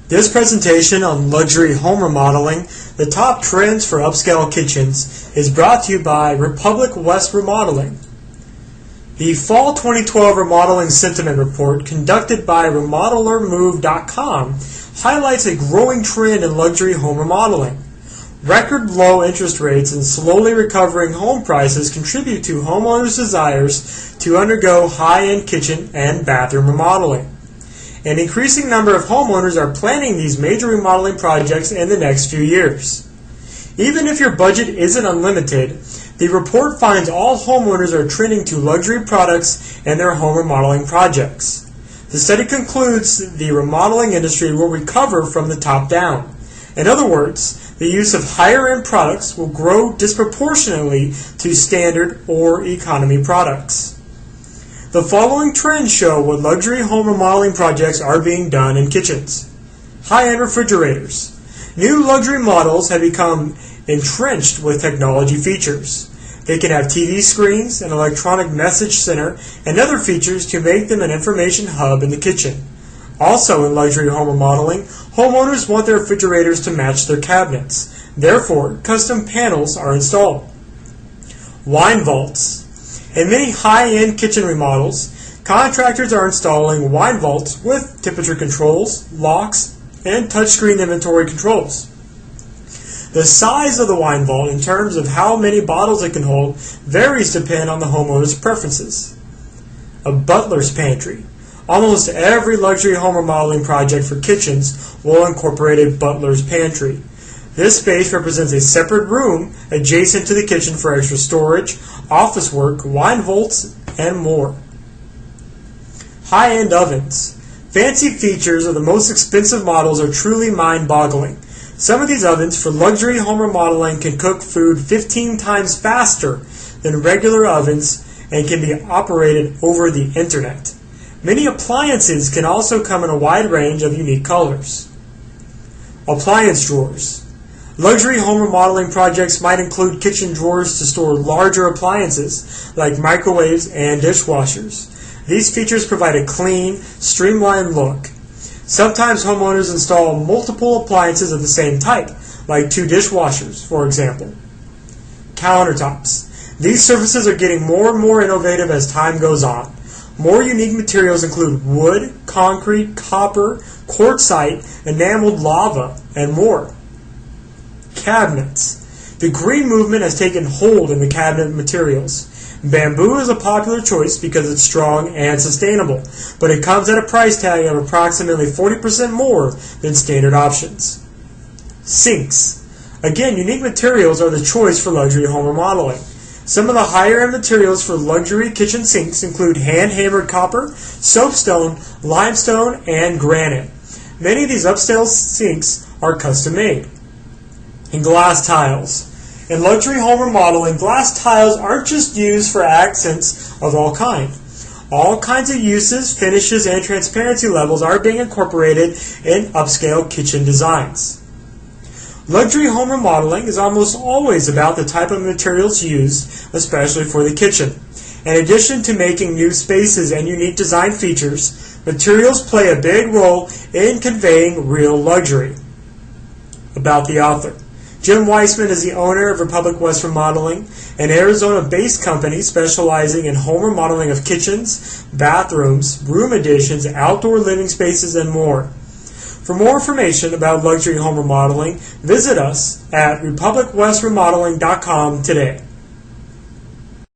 This presentation on luxury home remodeling, the top trends for upscale kitchens, is brought to you by Republic West Remodeling. The Fall 2012 Remodeling Sentiment Report, conducted by RemodelerMove.com, highlights a growing trend in luxury home remodeling. Record low interest rates and slowly recovering home prices contribute to homeowners' desires to undergo high-end kitchen and bathroom remodeling. An increasing number of homeowners are planning these major remodeling projects in the next few years. Even if your budget isn't unlimited, the report finds all homeowners are trending to luxury products in their home remodeling projects. The study concludes the remodeling industry will recover from the top down. In other words, the use of higher-end products will grow disproportionately to standard or economy products. The following trends show what luxury home remodeling projects are being done in kitchens. High-end refrigerators. New luxury models have become entrenched with technology features. They can have TV screens, an electronic message center, and other features to make them an information hub in the kitchen. Also in luxury home remodeling, homeowners want their refrigerators to match their cabinets. Therefore, custom panels are installed. Wine vaults. In many high-end kitchen remodels, contractors are installing wine vaults with temperature controls, locks, and touchscreen inventory controls. The size of the wine vault in terms of how many bottles it can hold varies depending on the homeowner's preferences. A butler's pantry. Almost every luxury home remodeling project for kitchens will incorporate a butler's pantry. This space represents a separate room adjacent to the kitchen for extra storage, office work, wine vaults, and more. High-end ovens. Fancy features of the most expensive models are truly mind-boggling. Some of these ovens for luxury home remodeling can cook food 15 times faster than regular ovens and can be operated over the internet. Many appliances can also come in a wide range of unique colors. Appliance drawers. Luxury home remodeling projects might include kitchen drawers to store larger appliances like microwaves and dishwashers. These features provide a clean, streamlined look. Sometimes homeowners install multiple appliances of the same type, like 2 dishwashers, for example. Countertops. These surfaces are getting more and more innovative as time goes on. More unique materials include wood, concrete, copper, quartzite, enameled lava, and more. Cabinets. The green movement has taken hold in the cabinet materials. Bamboo is a popular choice because it's strong and sustainable, but it comes at a price tag of approximately 40% more than standard options. Sinks. Again, unique materials are the choice for luxury home remodeling. Some of the higher-end materials for luxury kitchen sinks include hand-hammered copper, soapstone, limestone, and granite. Many of these upscale sinks are custom-made. And glass tiles. In luxury home remodeling, glass tiles aren't just used for accents of all kinds. All kinds of uses, finishes, and transparency levels are being incorporated in upscale kitchen designs. Luxury home remodeling is almost always about the type of materials used, especially for the kitchen. In addition to making new spaces and unique design features, materials play a big role in conveying real luxury. About the author. Jim Weissman is the owner of Republic West Remodeling, an Arizona-based company specializing in home remodeling of kitchens, bathrooms, room additions, outdoor living spaces, and more. For more information about luxury home remodeling, visit us at RepublicWestRemodeling.com today.